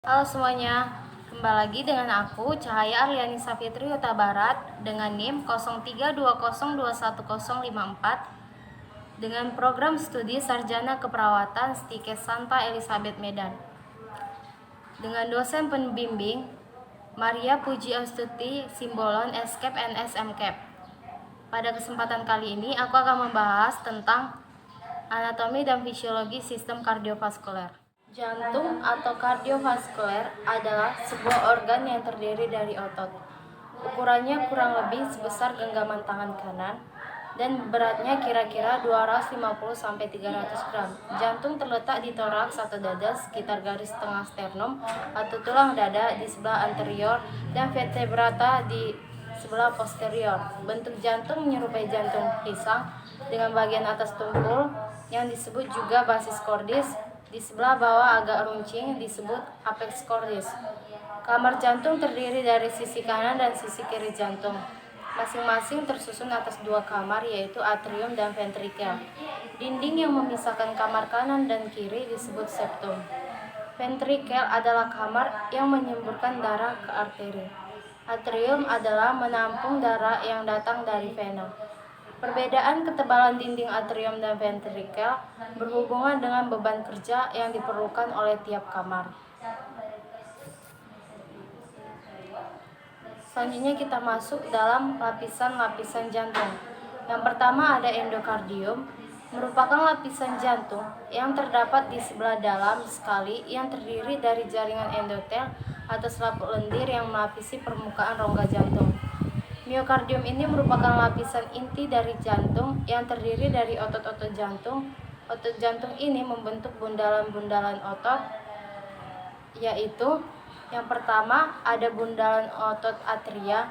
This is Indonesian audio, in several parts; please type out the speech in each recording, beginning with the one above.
Halo semuanya, kembali lagi dengan aku Cahaya Arliani Safitri Huta Barat dengan NIM 0320210054 dengan program studi Sarjana Keperawatan Stikes Santa Elizabeth Medan dengan dosen pembimbing Maria Puji Astuti Simbolon SCAP and SMCAP. Pada kesempatan kali ini aku akan membahas tentang anatomi dan fisiologi sistem kardiovaskuler. Jantung atau kardiovaskuler adalah sebuah organ yang terdiri dari otot. Ukurannya kurang lebih sebesar genggaman tangan kanan dan beratnya kira-kira 250-300 gram. Jantung terletak di toraks atau dada sekitar garis tengah sternum atau tulang dada di sebelah anterior dan vertebrata di sebelah posterior. Bentuk jantung menyerupai jantung pisang dengan bagian atas tumpul yang disebut juga basis cordis. Di sebelah bawah agak runcing disebut apex cordis. Kamar jantung terdiri dari sisi kanan dan sisi kiri jantung. Masing-masing tersusun atas dua kamar yaitu atrium dan ventrikel. Dinding yang memisahkan kamar kanan dan kiri disebut septum. Ventrikel adalah kamar yang menyemburkan darah ke arteri. Atrium adalah menampung darah yang datang dari vena. Perbedaan ketebalan dinding atrium dan ventrikel berhubungan dengan beban kerja yang diperlukan oleh tiap kamar. Selanjutnya kita masuk dalam lapisan-lapisan jantung. Yang pertama ada endokardium, merupakan lapisan jantung yang terdapat di sebelah dalam sekali yang terdiri dari jaringan endotel atau selaput lendir yang melapisi permukaan rongga jantung. Miokardium ini merupakan lapisan inti dari jantung yang terdiri dari otot-otot jantung. Otot jantung ini membentuk bundalan-bundalan otot, yaitu yang pertama ada bundalan otot atria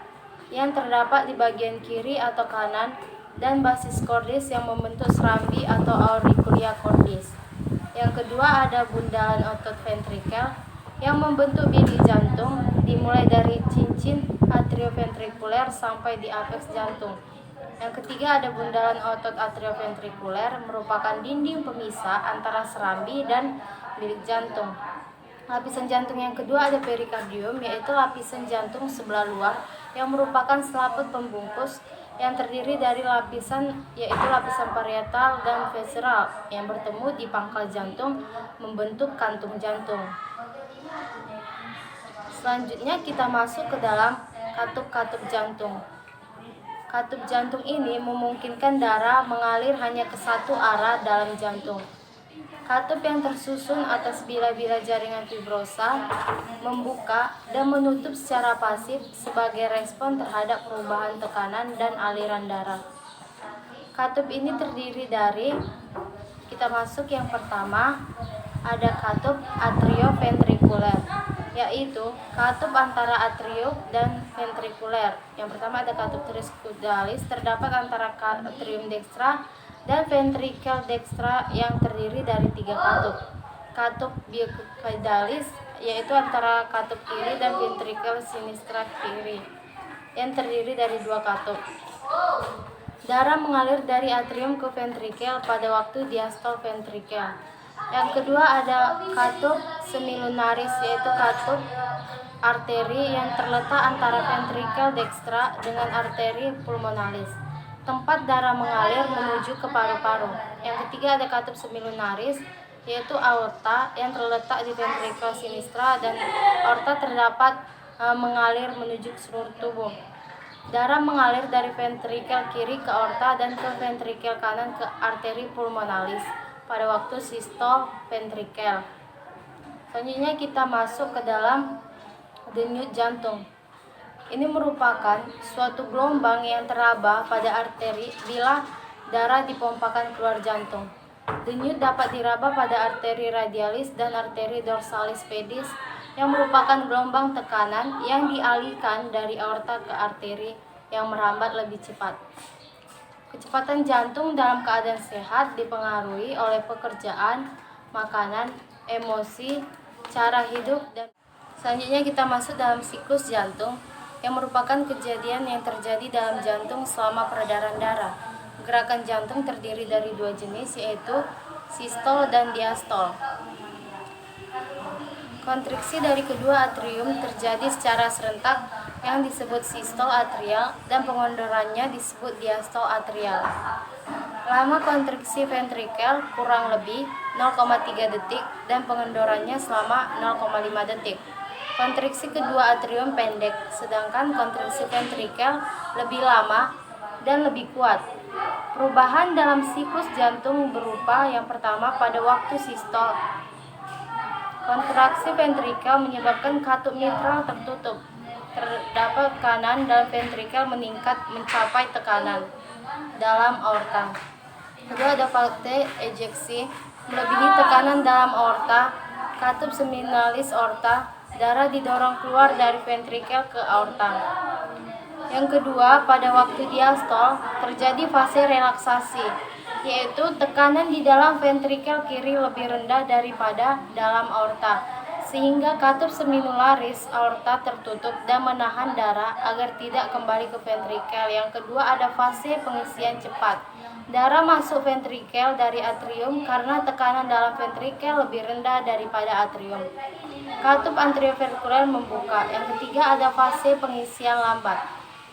yang terdapat di bagian kiri atau kanan dan basis cordis yang membentuk serambi atau auricular cordis. Yang kedua ada bundalan otot ventrikel yang membentuk bilik jantung dimulai dari cincin atrioventrikuler sampai di apex jantung. Yang ketiga ada bundalan otot atrioventrikuler merupakan dinding pemisah antara serambi dan bilik jantung. Lapisan jantung yang kedua ada perikardium, yaitu lapisan jantung sebelah luar yang merupakan selaput pembungkus yang terdiri dari lapisan yaitu lapisan parietal dan visceral yang bertemu di pangkal jantung membentuk kantung jantung. Selanjutnya kita masuk ke dalam katup-katup jantung. Katup jantung ini memungkinkan darah mengalir hanya ke satu arah dalam jantung. Katup yang tersusun atas bila-bila jaringan fibrosa membuka dan menutup secara pasif sebagai respon terhadap perubahan tekanan dan aliran darah. Katup ini terdiri dari, kita masuk yang pertama, ada katup atrioventrikuler, yaitu katup antara atrium dan ventrikuler. Yang pertama ada katup tricuspidales terdapat antara atrium dextra dan ventrikel dextra yang terdiri dari 3 katup. Katup bifida,lis yaitu antara katup kiri dan ventrikel sinistra kiri yang terdiri dari 2 katup. Darah mengalir dari atrium ke ventrikel pada waktu diastol ventrikel. Yang kedua ada katup semilunaris, yaitu katup arteri yang terletak antara ventrikel dextra dengan arteri pulmonalis, tempat darah mengalir menuju ke paru-paru. Yang ketiga ada katup semilunaris, yaitu aorta yang terletak di ventrikel sinistra dan aorta terdapat mengalir menuju ke seluruh tubuh. Darah mengalir dari ventrikel kiri ke aorta dan ke ventrikel kanan ke arteri pulmonalis pada waktu sistol ventrikel. Selanjutnya kita masuk ke dalam denyut jantung. Ini merupakan suatu gelombang yang teraba pada arteri bila darah dipompakan keluar jantung. Denyut dapat diraba pada arteri radialis dan arteri dorsalis pedis yang merupakan gelombang tekanan yang dialihkan dari aorta ke arteri yang merambat lebih cepat. Kecepatan jantung dalam keadaan sehat dipengaruhi oleh pekerjaan, makanan, emosi, cara hidup, dan selanjutnya kita masuk dalam siklus jantung yang merupakan kejadian yang terjadi dalam jantung selama peredaran darah. Gerakan jantung terdiri dari 2 jenis, yaitu sistol dan diastol. Kontriksi dari kedua atrium terjadi secara serentak yang disebut sistol atrial dan pengondorannya disebut diastol atrial. Lama kontriksi ventrikel kurang lebih 0,3 detik dan pengendorannya selama 0,5 detik. Kontriksi kedua atrium pendek, sedangkan kontriksi ventrikel lebih lama dan lebih kuat. Perubahan dalam siklus jantung berupa yang pertama pada waktu sistol. Kontraksi ventrikel menyebabkan katup mitral tertutup. Terdapat tekanan dalam ventrikel meningkat mencapai tekanan dalam aorta. Kedua, ada fase ejeksi melebihi tekanan dalam aorta, katup seminalis aorta, darah didorong keluar dari ventrikel ke aorta. Yang kedua, pada waktu diastol terjadi fase relaksasi, yaitu tekanan di dalam ventrikel kiri lebih rendah daripada dalam aorta, sehingga katup seminularis aorta tertutup dan menahan darah agar tidak kembali ke ventrikel. Yang kedua, ada fase pengisian cepat. Darah masuk ventrikel dari atrium karena tekanan dalam ventrikel lebih rendah daripada atrium. Katup anterioventrikuler membuka. Yang ketiga, ada fase pengisian lambat.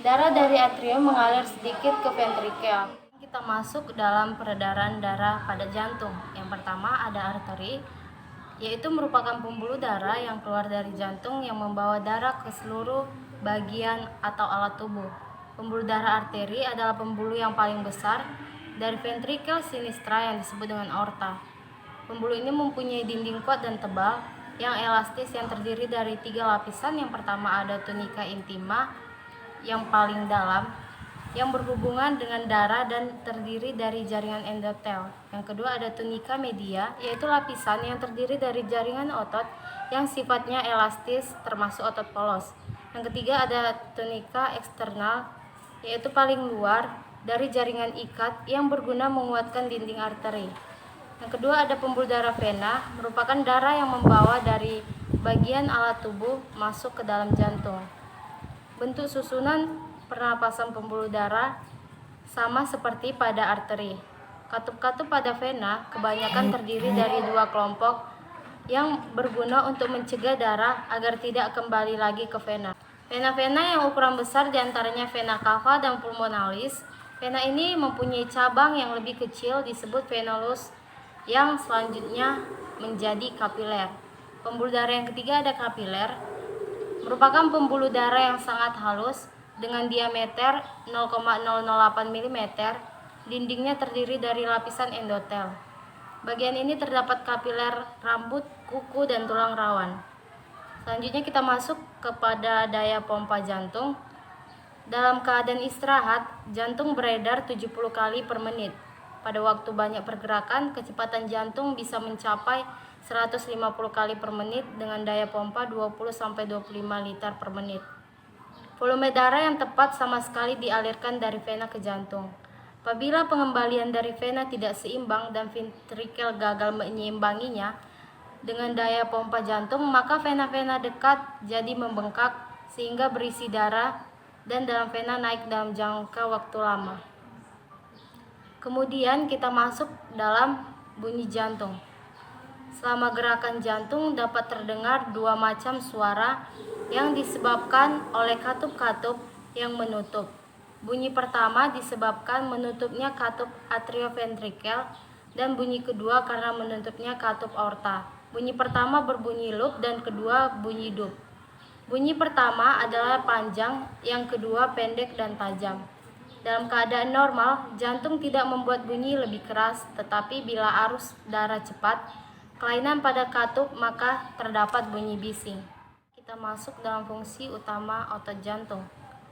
Darah dari atrium mengalir sedikit ke ventrikel. Kita masuk dalam peredaran darah pada jantung. Yang pertama ada arteri, yaitu merupakan pembuluh darah yang keluar dari jantung yang membawa darah ke seluruh bagian atau alat tubuh. Pembuluh darah arteri adalah pembuluh yang paling besar dari ventrikel sinistra yang disebut dengan aorta. Pembuluh ini mempunyai dinding kuat dan tebal yang elastis yang terdiri dari 3 lapisan. Yang pertama ada tunika intima yang paling dalam yang berhubungan dengan darah dan terdiri dari jaringan endotel. Yang kedua ada tunika media, yaitu lapisan yang terdiri dari jaringan otot yang sifatnya elastis termasuk otot polos. Yang ketiga ada tunika eksternal, yaitu paling luar dari jaringan ikat yang berguna menguatkan dinding arteri. Yang kedua ada pembuluh darah vena, merupakan darah yang membawa dari bagian alat tubuh masuk ke dalam jantung. Bentuk susunan pernapasan pembuluh darah sama seperti pada arteri. Katup-katup pada vena kebanyakan terdiri dari 2 kelompok yang berguna untuk mencegah darah agar tidak kembali lagi ke vena. Vena-vena yang ukuran besar diantaranya vena cava dan pulmonalis. Vena ini mempunyai cabang yang lebih kecil disebut venulus yang selanjutnya menjadi kapiler. Pembuluh darah yang ketiga ada kapiler, merupakan pembuluh darah yang sangat halus dengan diameter 0,008 mm. Dindingnya terdiri dari lapisan endotel. Bagian ini terdapat kapiler rambut, kuku, dan tulang rawan. Selanjutnya kita masuk kepada daya pompa jantung. Dalam keadaan istirahat, jantung beredar 70 kali per menit. Pada waktu banyak pergerakan, kecepatan jantung bisa mencapai 150 kali per menit dengan daya pompa 20-25 liter per menit. Volume darah yang tepat sama sekali dialirkan dari vena ke jantung. Apabila pengembalian dari vena tidak seimbang dan ventrikel gagal menyeimbanginya dengan daya pompa jantung, maka vena-vena dekat jadi membengkak sehingga berisi darah dan dalam vena naik dalam jangka waktu lama. Kemudian kita masuk dalam bunyi jantung. Selama gerakan jantung dapat terdengar 2 macam suara yang disebabkan oleh katup-katup yang menutup. Bunyi pertama disebabkan menutupnya katup atrioventrikel dan bunyi kedua karena menutupnya katup aorta. Bunyi pertama berbunyi loop dan kedua bunyi dup. Bunyi pertama adalah panjang, yang kedua pendek dan tajam. Dalam keadaan normal, jantung tidak membuat bunyi lebih keras, tetapi bila arus darah cepat, kelainan pada katup, maka terdapat bunyi bising. Kita masuk dalam fungsi utama otot jantung.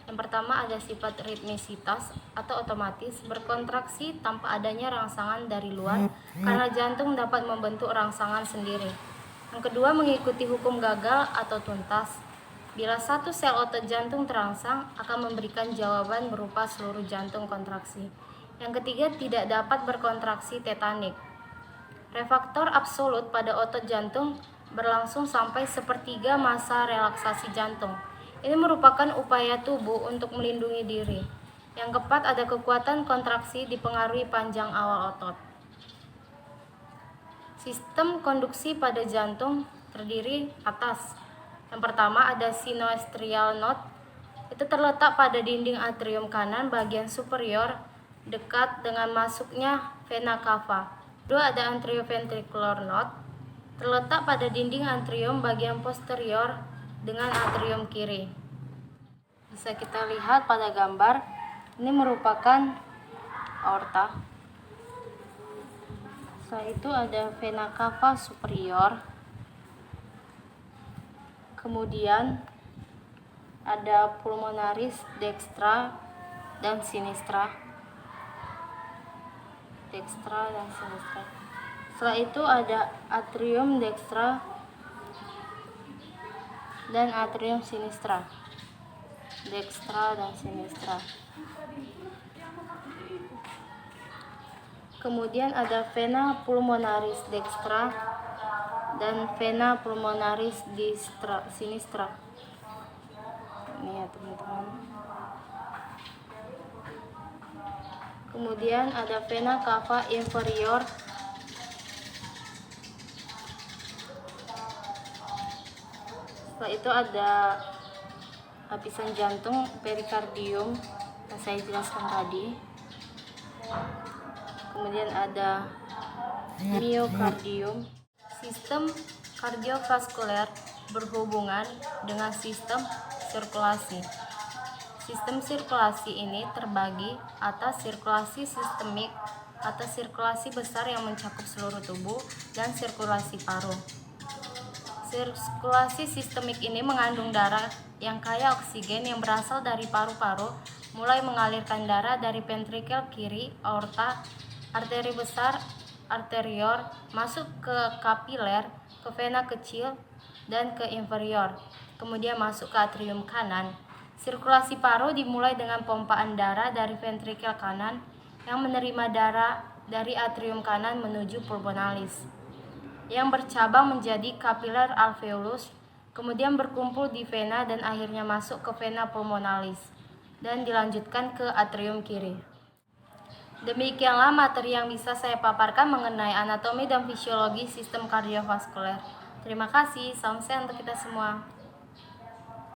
Yang pertama ada sifat ritmisitas atau otomatis, berkontraksi tanpa adanya rangsangan dari luar karena jantung dapat membentuk rangsangan sendiri. Yang kedua mengikuti hukum gagal atau tuntas. Bila satu sel otot jantung terangsang, akan memberikan jawaban berupa seluruh jantung kontraksi. Yang ketiga tidak dapat berkontraksi tetanik. Refraktor absolut pada otot jantung berlangsung sampai sepertiga masa relaksasi jantung. Ini merupakan upaya tubuh untuk melindungi diri. Yang keempat ada kekuatan kontraksi dipengaruhi panjang awal otot. Sistem konduksi pada jantung terdiri atas. Yang pertama ada sinoastrial node, itu terletak pada dinding atrium kanan bagian superior dekat dengan masuknya vena cava. Kedua ada anterioventricular node, terletak pada dinding atrium bagian posterior dengan atrium kiri. Bisa kita lihat pada gambar, ini merupakan aorta. Setelah itu ada vena cava superior. Kemudian ada pulmonaris dextra dan sinistra. Setelah itu ada atrium dextra dan atrium sinistra. Kemudian ada vena pulmonaris dextra dan vena pulmonaris sinistra. Ini ya teman-teman. Kemudian ada vena cava inferior. Setelah itu ada lapisan jantung perikardium yang saya jelaskan tadi. Kemudian ada miokardium. Sistem kardiovaskuler berhubungan dengan sistem sirkulasi. Sistem sirkulasi ini terbagi atas sirkulasi sistemik atau sirkulasi besar yang mencakup seluruh tubuh dan sirkulasi paru. Sirkulasi sistemik ini mengandung darah yang kaya oksigen yang berasal dari paru-paru, mulai mengalirkan darah dari ventrikel kiri, aorta, arteri besar, arterior, masuk ke kapiler, ke vena kecil, dan ke inferior, kemudian masuk ke atrium kanan. Sirkulasi paru dimulai dengan pompaan darah dari ventrikel kanan yang menerima darah dari atrium kanan menuju pulmonalis, yang bercabang menjadi kapiler alveolus, kemudian berkumpul di vena dan akhirnya masuk ke vena pulmonalis, dan dilanjutkan ke atrium kiri. Demikianlah materi yang bisa saya paparkan mengenai anatomi dan fisiologi sistem kardiovaskuler. Terima kasih, salam sehat untuk kita semua.